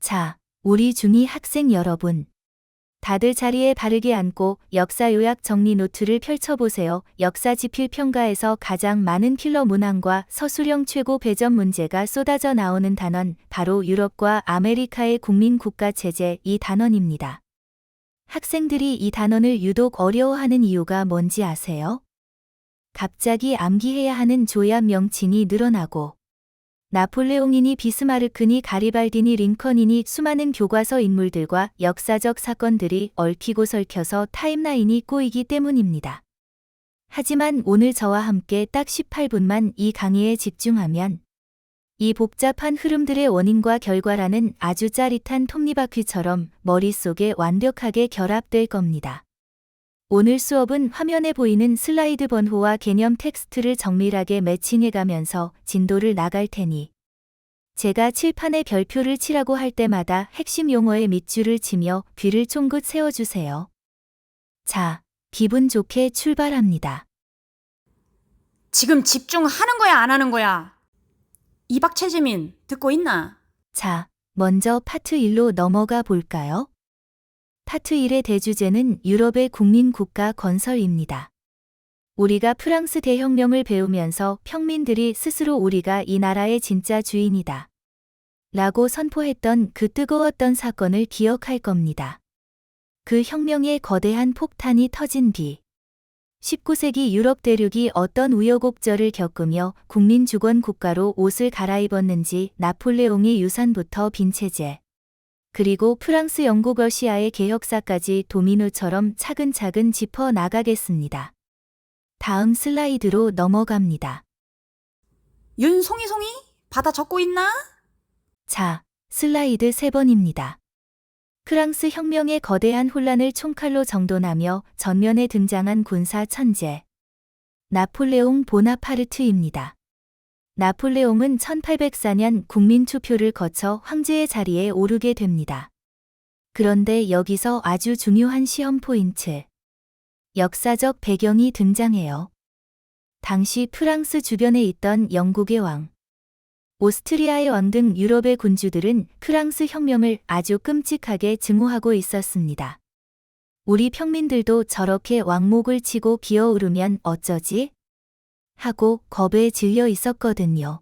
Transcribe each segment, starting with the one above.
자, 우리 중2 학생 여러분. 다들 자리에 바르게 앉고 역사 요약 정리 노트를 펼쳐보세요. 역사 지필 평가에서 가장 많은 킬러 문항과 서술형 최고 배점 문제가 쏟아져 나오는 단원, 바로 유럽과 아메리카의 국민 국가 체제, 이 단원입니다. 학생들이 이 단원을 유독 어려워하는 이유가 뭔지 아세요? 갑자기 암기해야 하는 조약 명칭이 늘어나고 나폴레옹이니 비스마르크니 가리발디니 링컨이니 수많은 교과서 인물들과 역사적 사건들이 얽히고 설켜서 타임라인이 꼬이기 때문입니다. 하지만 오늘 저와 함께 딱 18분만 이 강의에 집중하면 이 복잡한 흐름들의 원인과 결과라는 아주 짜릿한 톱니바퀴처럼 머릿속에 완벽하게 결합될 겁니다. 오늘 수업은 화면에 보이는 슬라이드 번호와 개념 텍스트를 정밀하게 매칭해가면서 진도를 나갈 테니 제가 칠판에 별표를 치라고 할 때마다 핵심 용어에 밑줄을 치며 귀를 쫑긋 세워주세요. 자, 기분 좋게 출발합니다. 지금 집중하는 거야, 안 하는 거야? 이박 최지민, 듣고 있나? 자, 먼저 파트 1로 넘어가 볼까요? 파트 1의 대주제는 유럽의 국민 국가 건설입니다. 우리가 프랑스 대혁명을 배우면서 평민들이 스스로 우리가 이 나라의 진짜 주인이다 라고 선포했던 그 뜨거웠던 사건을 기억할 겁니다. 그 혁명의 거대한 폭탄이 터진 뒤 19세기 유럽 대륙이 어떤 우여곡절을 겪으며 국민주권 국가로 옷을 갈아입었는지 나폴레옹의 유산부터 빈체제, 그리고 프랑스, 영국, 러시아의 개혁사까지 도미노처럼 차근차근 짚어 나가겠습니다. 다음 슬라이드로 넘어갑니다. 윤송이 받아 적고 있나? 자, 슬라이드 3번입니다. 프랑스 혁명의 거대한 혼란을 총칼로 정돈하며 전면에 등장한 군사 천재. 나폴레옹 보나파르트입니다. 나폴레옹은 1804년 국민투표를 거쳐 황제의 자리에 오르게 됩니다. 그런데 여기서 아주 중요한 시험 포인트. 역사적 배경이 등장해요. 당시 프랑스 주변에 있던 영국의 왕, 오스트리아의 왕 등 유럽의 군주들은 프랑스 혁명을 아주 끔찍하게 증오하고 있었습니다. 우리 평민들도 저렇게 왕목을 치고 기어오르면 어쩌지? 하고 겁에 질려 있었거든요.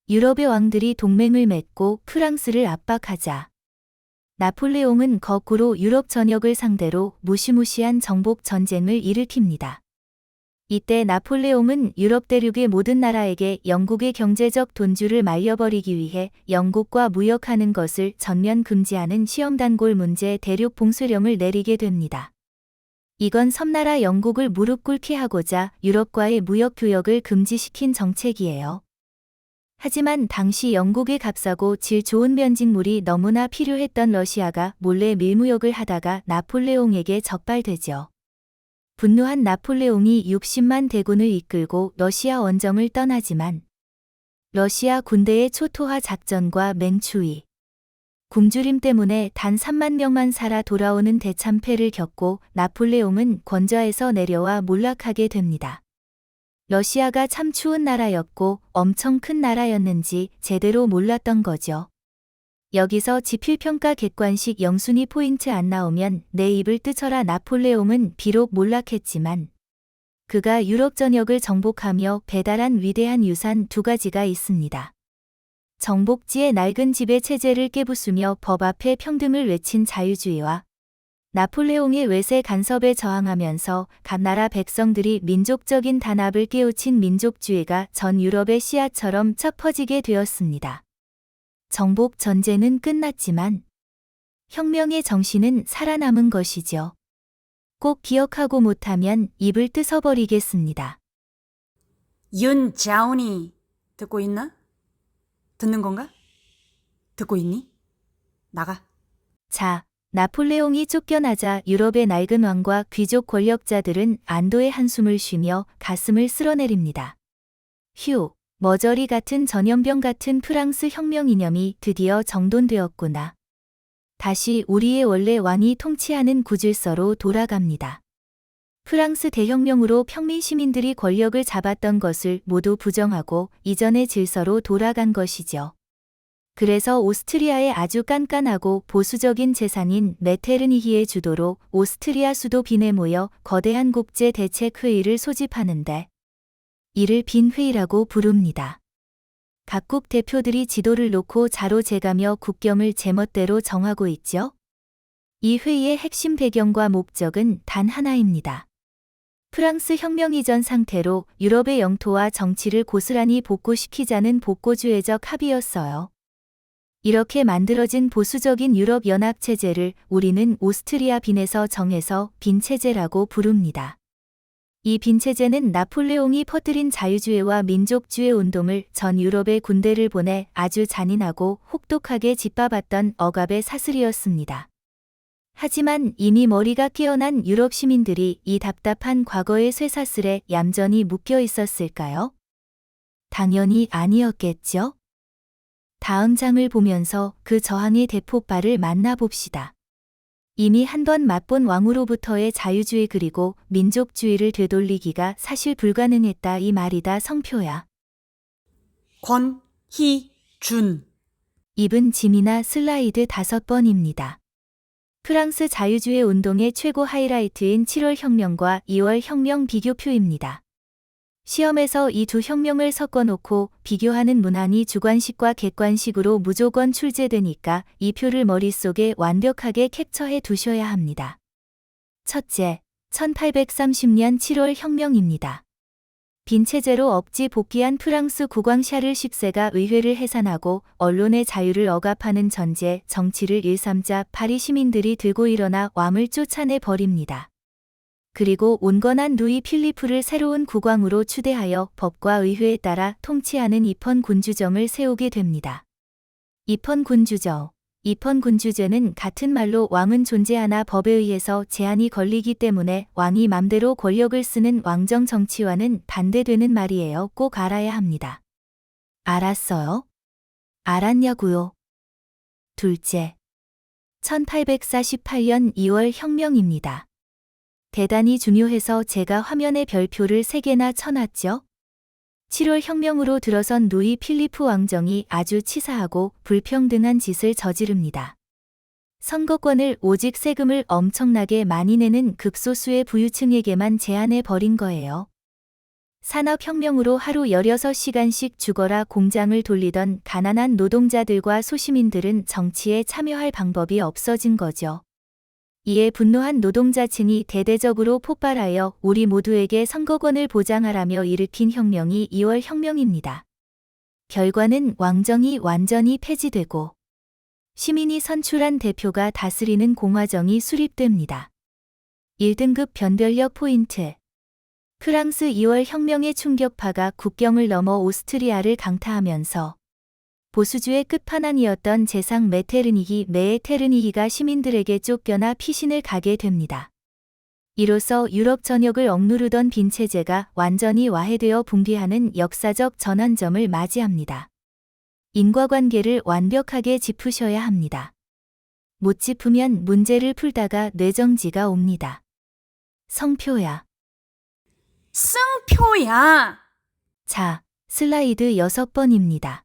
유럽의 왕들이 동맹을 맺고 프랑스를 압박하자 나폴레옹은 거꾸로 유럽 전역을 상대로 무시무시한 정복 전쟁을 일으킵니다. 이때 나폴레옹은 유럽 대륙의 모든 나라에게 영국의 경제적 돈줄을 말려버리기 위해 영국과 무역하는 것을 전면 금지하는 시험단골 문제 대륙 봉쇄령을 내리게 됩니다. 이건 섬나라 영국을 무릎 꿇게 하고자 유럽과의 무역 교역을 금지시킨 정책이에요. 하지만 당시 영국의 값싸고 질 좋은 변직물이 너무나 필요했던 러시아가 몰래 밀무역을 하다가 나폴레옹에게 적발되죠. 분노한 나폴레옹이 60만 대군을 이끌고 러시아 원정을 떠나지만 러시아 군대의 초토화 작전과 맹추위, 굶주림 때문에 단 3만 명만 살아 돌아오는 대참패를 겪고 나폴레옹은 권좌에서 내려와 몰락하게 됩니다. 러시아가 참 추운 나라였고 엄청 큰 나라였는지 제대로 몰랐던 거죠. 여기서 지필평가 객관식 영순위 포인트 안 나오면 내 입을 뜯어라. 나폴레옹은 비록 몰락했지만 그가 유럽 전역을 정복하며 배달한 위대한 유산 2가지가 있습니다. 정복지의 낡은 지배 체제를 깨부수며 법 앞에 평등을 외친 자유주의와 나폴레옹의 외세 간섭에 저항하면서 갓나라 백성들이 민족적인 단합을 깨우친 민족주의가 전 유럽의 씨앗처럼 척 퍼지게 되었습니다. 정복 전쟁은 끝났지만 혁명의 정신은 살아남은 것이죠. 꼭 기억하고 못하면 입을 뜯어버리겠습니다. 윤자온이 듣고 있나? 듣는 건가? 듣고 있니? 나가. 자, 나폴레옹이 쫓겨나자 유럽의 낡은 왕과 귀족 권력자들은 안도의 한숨을 쉬며 가슴을 쓸어내립니다. 휴, 머저리 같은 전염병 같은 프랑스 혁명 이념이 드디어 정돈되었구나. 다시 우리의 원래 왕이 통치하는 구질서로 돌아갑니다. 프랑스 대혁명으로 평민 시민들이 권력을 잡았던 것을 모두 부정하고 이전의 질서로 돌아간 것이죠. 그래서 오스트리아의 아주 깐깐하고 보수적인 재상인 메테르니히의 주도로 오스트리아 수도 빈에 모여 거대한 국제 대책 회의를 소집하는데 이를 빈 회의라고 부릅니다. 각국 대표들이 지도를 놓고 자로 재가며 국경을 제멋대로 정하고 있죠. 이 회의의 핵심 배경과 목적은 단 하나입니다. 프랑스 혁명 이전 상태로 유럽의 영토와 정치를 고스란히 복구시키자는 복고주의적 합의였어요. 이렇게 만들어진 보수적인 유럽 연합 체제를 우리는 오스트리아 빈에서 정해서 빈 체제라고 부릅니다. 이 빈 체제는 나폴레옹이 퍼뜨린 자유주의와 민족주의 운동을 전 유럽의 군대를 보내 아주 잔인하고 혹독하게 짓밟았던 억압의 사슬이었습니다. 하지만 이미 머리가 깨어난 유럽 시민들이 이 답답한 과거의 쇠사슬에 얌전히 묶여 있었을까요? 당연히 아니었겠죠? 다음 장을 보면서 그 저항의 대폭발을 만나봅시다. 이미 한 번 맛본 왕으로부터의 자유주의 그리고 민족주의를 되돌리기가 사실 불가능했다 이 말이다 성표야. 권희준. 입은 짐이나 슬라이드 5번입니다. 프랑스 자유주의 운동의 최고 하이라이트인 7월 혁명과 2월 혁명 비교표입니다. 시험에서 이 두 혁명을 섞어놓고 비교하는 문항이 주관식과 객관식으로 무조건 출제되니까 이 표를 머릿속에 완벽하게 캡처해 두셔야 합니다. 첫째, 1830년 7월 혁명입니다. 빈 체제로 억지 복귀한 프랑스 국왕 샤를 10세가 의회를 해산하고 언론의 자유를 억압하는 전제 정치를 일삼자 파리 시민들이 들고 일어나 왕을 쫓아내 버립니다. 그리고 온건한 루이 필리프를 새로운 국왕으로 추대하여 법과 의회에 따라 통치하는 입헌 군주정을 세우게 됩니다. 입헌 군주제는 같은 말로 왕은 존재하나 법에 의해서 제한이 걸리기 때문에 왕이 맘대로 권력을 쓰는 왕정 정치와는 반대되는 말이에요. 꼭 알아야 합니다. 알았어요? 알았냐고요? 둘째, 1848년 2월 혁명입니다. 대단히 중요해서 제가 화면에 별표를 3개나 쳐놨죠? 7월 혁명으로 들어선 루이 필리프 왕정이 아주 치사하고 불평등한 짓을 저지릅니다. 선거권을 오직 세금을 엄청나게 많이 내는 극소수의 부유층에게만 제한해 버린 거예요. 산업혁명으로 하루 16시간씩 죽어라 공장을 돌리던 가난한 노동자들과 소시민들은 정치에 참여할 방법이 없어진 거죠. 이에 분노한 노동자층이 대대적으로 폭발하여 우리 모두에게 선거권을 보장하라며 일으킨 혁명이 2월 혁명입니다. 결과는 왕정이 완전히 폐지되고 시민이 선출한 대표가 다스리는 공화정이 수립됩니다. 1등급 변별력 포인트. 프랑스 2월 혁명의 충격파가 국경을 넘어 오스트리아를 강타하면서 보수주의 끝판왕이었던 재상 메테르니히가 시민들에게 쫓겨나 피신을 가게 됩니다. 이로써 유럽 전역을 억누르던 빈 체제가 완전히 와해되어 붕괴하는 역사적 전환점을 맞이합니다. 인과관계를 완벽하게 짚으셔야 합니다. 못 짚으면 문제를 풀다가 뇌정지가 옵니다. 성표야. 승표야. 자, 슬라이드 6번입니다.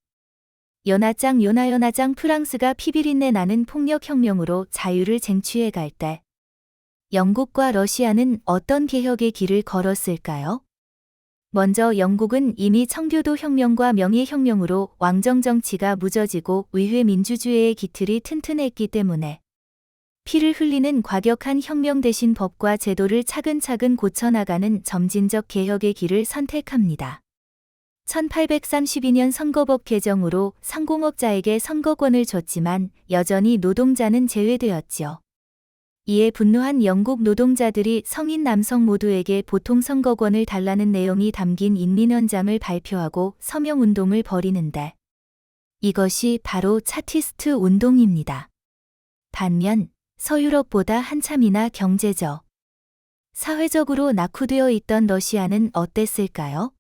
연하장 프랑스가 피비린내 나는 폭력혁명으로 자유를 쟁취해 갈 때 영국과 러시아는 어떤 개혁의 길을 걸었을까요? 먼저 영국은 이미 청교도 혁명과 명예혁명으로 왕정 정치가 무너지고 의회 민주주의의 기틀이 튼튼했기 때문에 피를 흘리는 과격한 혁명 대신 법과 제도를 차근차근 고쳐나가는 점진적 개혁의 길을 선택합니다. 1832년 선거법 개정으로 상공업자에게 선거권을 줬지만 여전히 노동자는 제외되었지요. 이에 분노한 영국 노동자들이 성인 남성 모두에게 보통 선거권을 달라는 내용이 담긴 인민헌장을 발표하고 서명운동을 벌이는데 이것이 바로 차티스트 운동입니다. 반면 서유럽보다 한참이나 경제적, 사회적으로 낙후되어 있던 러시아는 어땠을까요?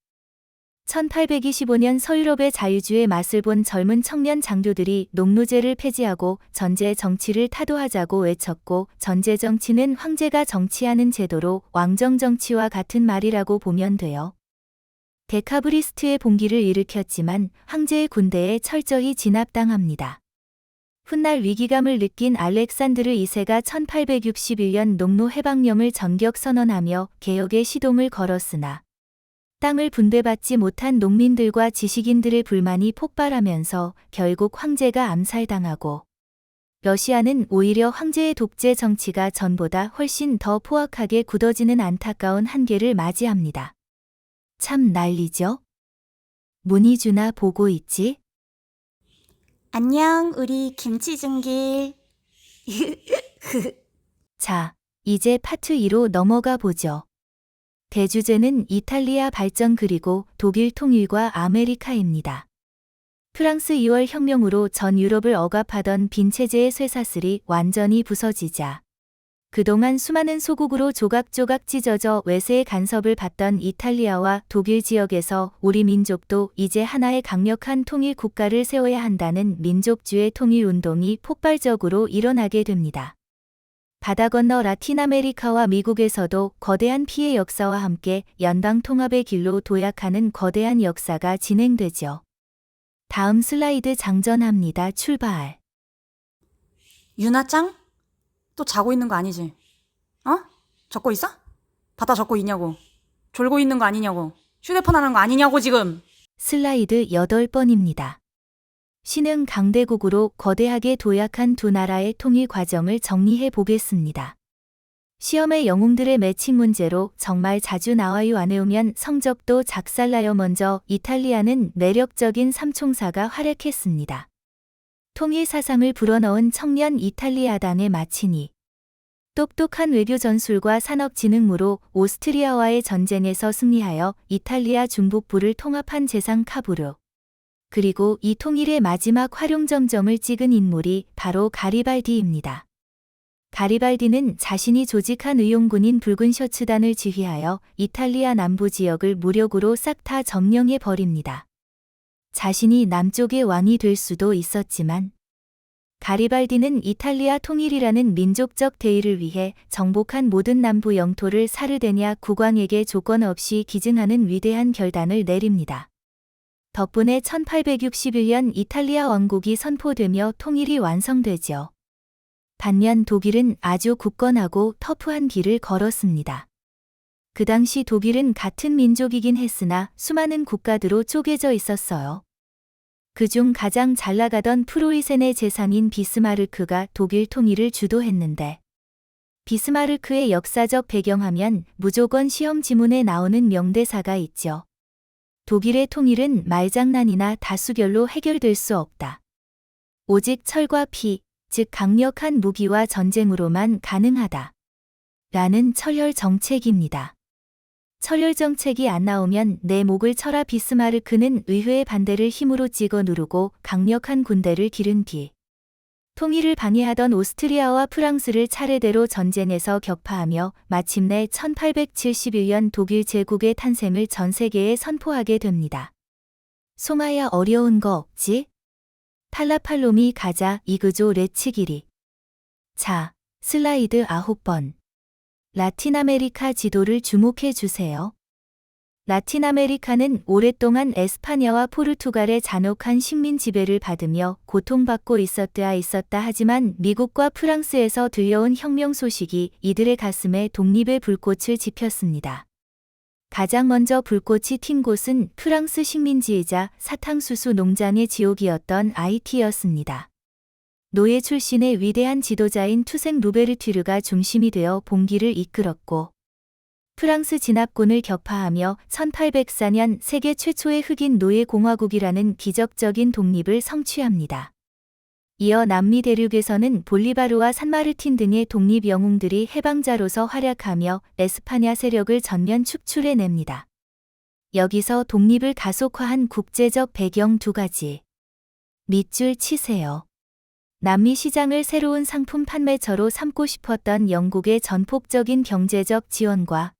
1825년 서유럽의 자유주의 맛을 본 젊은 청년 장교들이 농노제를 폐지하고 전제 정치를 타도하자고 외쳤고 전제 정치는 황제가 정치하는 제도로 왕정 정치와 같은 말이라고 보면 돼요. 데카브리스트의 봉기를 일으켰지만 황제의 군대에 철저히 진압당합니다. 훗날 위기감을 느낀 알렉산드르 2세가 1861년 농노 해방령을 전격 선언하며 개혁의 시동을 걸었으나 땅을 분배받지 못한 농민들과 지식인들의 불만이 폭발하면서 결국 황제가 암살당하고 러시아는 오히려 황제의 독재 정치가 전보다 훨씬 더 포악하게 굳어지는 안타까운 한계를 맞이합니다. 참 난리죠? 문희주나 보고 있지? 안녕, 우리 김치중길. 자, 이제 파트 2로 넘어가 보죠. 대주제는 이탈리아 발전 그리고 독일 통일과 아메리카입니다. 프랑스 2월 혁명으로 전 유럽을 억압하던 빈체제의 쇠사슬이 완전히 부서지자 그동안 수많은 소국으로 조각조각 찢어져 외세의 간섭을 받던 이탈리아와 독일 지역에서 우리 민족도 이제 하나의 강력한 통일 국가를 세워야 한다는 민족주의 통일 운동이 폭발적으로 일어나게 됩니다. 바다 건너 라틴 아메리카와 미국에서도 거대한 피해 역사와 함께 연방 통합의 길로 도약하는 거대한 역사가 진행되죠. 다음 슬라이드 장전합니다. 출발. 유나짱? 또 자고 있는 거 아니지? 어? 적고 있어? 받아 적고 있냐고. 졸고 있는 거 아니냐고. 휴대폰 하는 거 아니냐고 지금. 슬라이드 8번입니다. 신흥 강대국으로 거대하게 도약한 두 나라의 통일 과정을 정리해 보겠습니다. 시험의 영웅들의 매칭 문제로 정말 자주 나와요. 안 외우면 성적도 작살나요. 먼저 이탈리아는 매력적인 삼총사가 활약했습니다. 통일 사상을 불어넣은 청년 이탈리아당의 마치니, 똑똑한 외교 전술과 산업 지능으로 오스트리아와의 전쟁에서 승리하여 이탈리아 중북부를 통합한 재상 카브르. 그리고 이 통일의 마지막 활용점점을 찍은 인물이 바로 가리발디입니다. 가리발디는 자신이 조직한 의용군인 붉은 셔츠단을 지휘하여 이탈리아 남부 지역을 무력으로 싹 다 점령해 버립니다. 자신이 남쪽의 왕이 될 수도 있었지만 가리발디는 이탈리아 통일이라는 민족적 대의를 위해 정복한 모든 남부 영토를 사르데냐 국왕에게 조건 없이 기증하는 위대한 결단을 내립니다. 덕분에 1861년 이탈리아 왕국이 선포되며 통일이 완성되죠. 반면 독일은 아주 굳건하고 터프한 길을 걸었습니다. 그 당시 독일은 같은 민족이긴 했으나 수많은 국가들로 쪼개져 있었어요. 그중 가장 잘 나가던 프로이센의 재상인 비스마르크가 독일 통일을 주도했는데 비스마르크의 역사적 배경하면 무조건 시험 지문에 나오는 명대사가 있죠. 독일의 통일은 말장난이나 다수결로 해결될 수 없다. 오직 철과 피, 즉 강력한 무기와 전쟁으로만 가능하다. 라는 철혈 정책입니다. 철혈 정책이 안 나오면 내 목을 쳐라. 비스마르크는 의회의 반대를 힘으로 찍어 누르고 강력한 군대를 기른 뒤 통일을 방해하던 오스트리아와 프랑스를 차례대로 전쟁에서 격파하며 마침내 1871년 독일 제국의 탄생을 전 세계에 선포하게 됩니다. 송아야 어려운 거 없지? 팔라팔로미 가자 이그조 레츠기리. 자, 슬라이드 9번. 라틴 아메리카 지도를 주목해 주세요. 라틴 아메리카는 오랫동안 에스파냐와 포르투갈의 잔혹한 식민 지배를 받으며 고통받고 있었다 하지만 미국과 프랑스에서 들려온 혁명 소식이 이들의 가슴에 독립의 불꽃을 지폈습니다. 가장 먼저 불꽃이 튄 곳은 프랑스 식민지이자 사탕수수 농장의 지옥이었던 아이티였습니다. 노예 출신의 위대한 지도자인 투생 루베르튜르가 중심이 되어 봉기를 이끌었고 프랑스 진압군을 격파하며 1804년 세계 최초의 흑인 노예 공화국이라는 기적적인 독립을 성취합니다. 이어 남미 대륙에서는 볼리바르와 산마르틴 등의 독립 영웅들이 해방자로서 활약하며 에스파냐 세력을 전면 축출해냅니다. 여기서 독립을 가속화한 국제적 배경 2가지. 밑줄 치세요. 남미 시장을 새로운 상품 판매처로 삼고 싶었던 영국의 전폭적인 경제적 지원과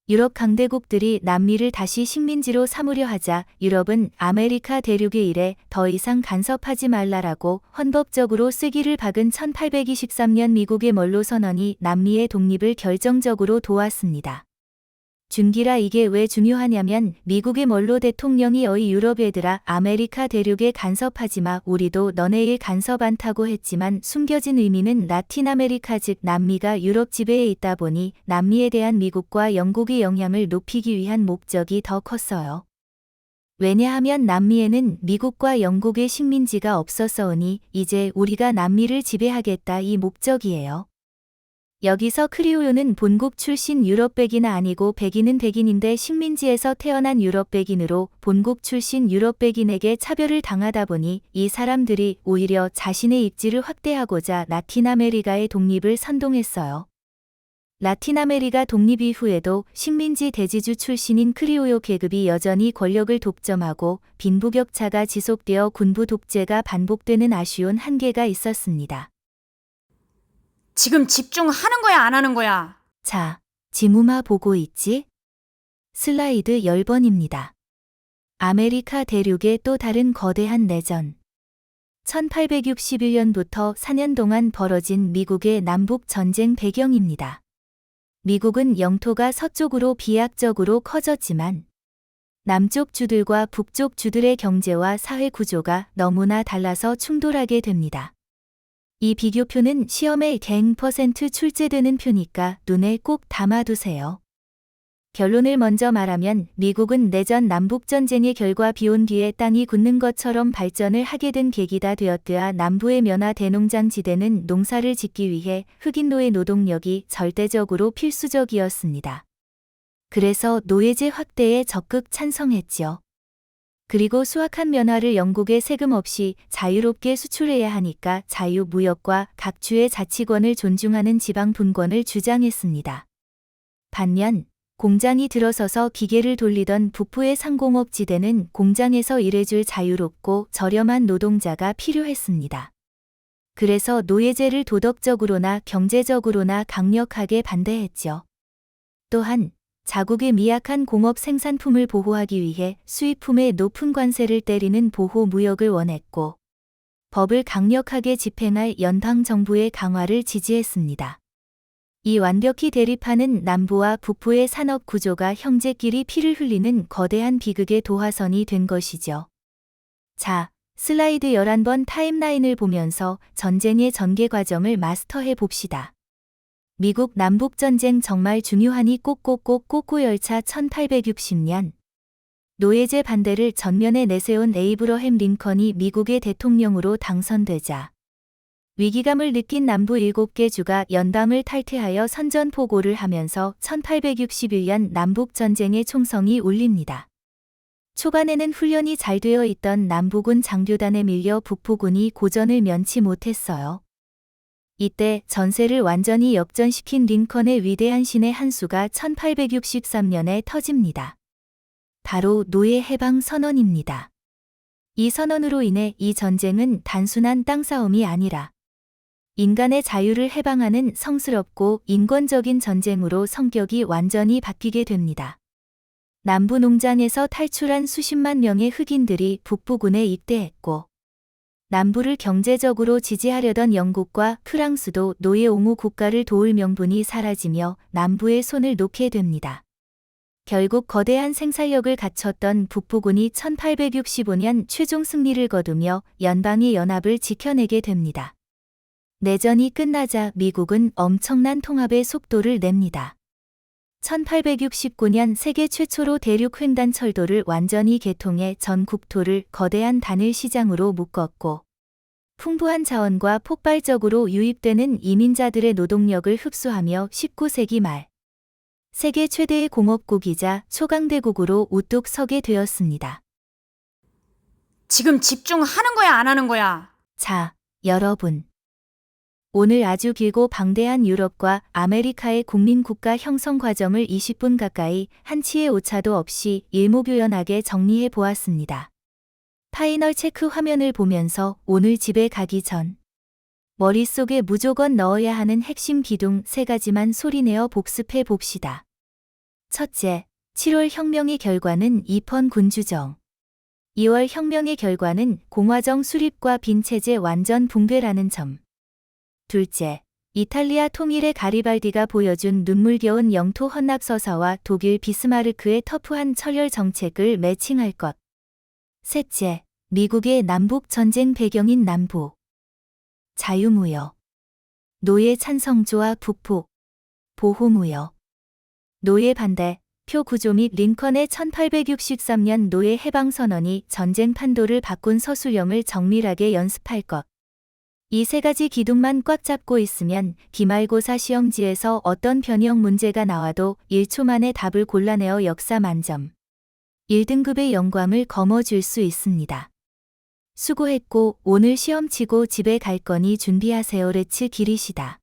유럽 강대국들이 남미를 다시 식민지로 삼으려 하자 유럽은 아메리카 대륙의 일에 더 이상 간섭하지 말라라고 헌법적으로 쐐기를 박은 1823년 미국의 멀로 선언이 남미의 독립을 결정적으로 도왔습니다. 준기라 이게 왜 중요하냐면 미국의 멀로 대통령이 어이 유럽 얘들아 아메리카 대륙에 간섭하지 마 우리도 너네 일 간섭 않다고 했지만 숨겨진 의미는 라틴 아메리카 즉 남미가 유럽 지배에 있다 보니 남미에 대한 미국과 영국의 영향을 높이기 위한 목적이 더 컸어요. 왜냐하면 남미에는 미국과 영국의 식민지가 없었으니 이제 우리가 남미를 지배하겠다 이 목적이에요. 여기서 크리오요는 본국 출신 유럽 백인 아니고 백인은 백인인데 식민지에서 태어난 유럽 백인으로 본국 출신 유럽 백인에게 차별을 당하다 보니 이 사람들이 오히려 자신의 입지를 확대하고자 라틴 아메리카의 독립을 선동했어요. 라틴 아메리카 독립 이후에도 식민지 대지주 출신인 크리오요 계급이 여전히 권력을 독점하고 빈부격차가 지속되어 군부 독재가 반복되는 아쉬운 한계가 있었습니다. 지금 집중하는 거야, 안 하는 거야? 자, 지무마 보고 있지? 슬라이드 10번입니다. 아메리카 대륙의 또 다른 거대한 내전. 1861년부터 4년 동안 벌어진 미국의 남북 전쟁 배경입니다. 미국은 영토가 서쪽으로 비약적으로 커졌지만 남쪽 주들과 북쪽 주들의 경제와 사회 구조가 너무나 달라서 충돌하게 됩니다. 이 비교표는 시험에 100% 출제되는 표니까 눈에 꼭 담아두세요. 결론을 먼저 말하면 미국은 내전 남북전쟁의 결과 비온 뒤에 땅이 굳는 것처럼 발전을 하게 된 계기가 되었으나 남부의 면화 대농장 지대는 농사를 짓기 위해 흑인 노예 노동력이 절대적으로 필수적이었습니다. 그래서 노예제 확대에 적극 찬성했지요. 그리고 수확한 면화를 영국에 세금 없이 자유롭게 수출해야 하니까 자유무역과 각주의 자치권을 존중하는 지방 분권을 주장했습니다. 반면 공장이 들어서서 기계를 돌리던 북부의 상공업 지대는 공장에서 일해줄 자유롭고 저렴한 노동자가 필요했습니다. 그래서 노예제를 도덕적으로나 경제적으로나 강력하게 반대했죠. 또한 자국의 미약한 공업 생산품을 보호하기 위해 수입품에 높은 관세를 때리는 보호무역을 원했고 법을 강력하게 집행할 연방 정부의 강화를 지지했습니다. 이 완벽히 대립하는 남부와 북부의 산업 구조가 형제끼리 피를 흘리는 거대한 비극의 도화선이 된 것이죠. 자, 슬라이드 11번 타임라인을 보면서 전쟁의 전개 과정을 마스터해 봅시다. 미국 남북전쟁 정말 중요하니 꼭꼭꼭 꼬꼬열차 1860년. 노예제 반대를 전면에 내세운 에이브러햄 링컨이 미국의 대통령으로 당선되자 위기감을 느낀 남부 7개 주가 연방을 탈퇴하여 선전포고를 하면서 1861년 남북전쟁의 총성이 울립니다. 초반에는 훈련이 잘 되어 있던 남부군 장교단에 밀려 북부군이 고전을 면치 못했어요. 이때 전세를 완전히 역전시킨 링컨의 위대한 신의 한 수가 1863년에 터집니다. 바로 노예 해방 선언입니다. 이 선언으로 인해 이 전쟁은 단순한 땅싸움이 아니라 인간의 자유를 해방하는 성스럽고 인권적인 전쟁으로 성격이 완전히 바뀌게 됩니다. 남부 농장에서 탈출한 수십만 명의 흑인들이 북부군에 입대했고 남부를 경제적으로 지지하려던 영국과 프랑스도 노예 옹호 국가를 도울 명분이 사라지며 남부의 손을 놓게 됩니다. 결국 거대한 생산력을 갖췄던 북부군이 1865년 최종 승리를 거두며 연방의 연합을 지켜내게 됩니다. 내전이 끝나자 미국은 엄청난 통합의 속도를 냅니다. 1869년 세계 최초로 대륙 횡단 철도를 완전히 개통해 전 국토를 거대한 단일 시장으로 묶었고 풍부한 자원과 폭발적으로 유입되는 이민자들의 노동력을 흡수하며 19세기 말 세계 최대의 공업국이자 초강대국으로 우뚝 서게 되었습니다. 지금 집중하는 거야, 안 하는 거야? 자, 여러분. 오늘 아주 길고 방대한 유럽과 아메리카의 국민국가 형성 과정을 20분 가까이 한치의 오차도 없이 일목요연하게 정리해 보았습니다. 파이널 체크 화면을 보면서 오늘 집에 가기 전 머릿속에 무조건 넣어야 하는 핵심 기둥 3가지만 소리내어 복습해 봅시다. 첫째, 7월 혁명의 결과는 이펀 군주정. 2월 혁명의 결과는 공화정 수립과 빈체제 완전 붕괴라는 점. 둘째, 이탈리아 통일의 가리발디가 보여준 눈물겨운 영토 헌납 서사와 독일 비스마르크의 터프한 철혈 정책을 매칭할 것. 셋째, 미국의 남북 전쟁 배경인 남북 자유무역, 노예 찬성조와 북폭, 보호무역, 노예 반대, 표 구조 및 링컨의 1863년 노예 해방선언이 전쟁 판도를 바꾼 서술형을 정밀하게 연습할 것. 이 세 가지 기둥만 꽉 잡고 있으면 기말고사 시험지에서 어떤 변형 문제가 나와도 1초 만에 답을 골라내어 역사 만점. 1등급의 영광을 거머쥘 수 있습니다. 수고했고 오늘 시험 치고 집에 갈 거니 준비하세요. 레츠 기리시다.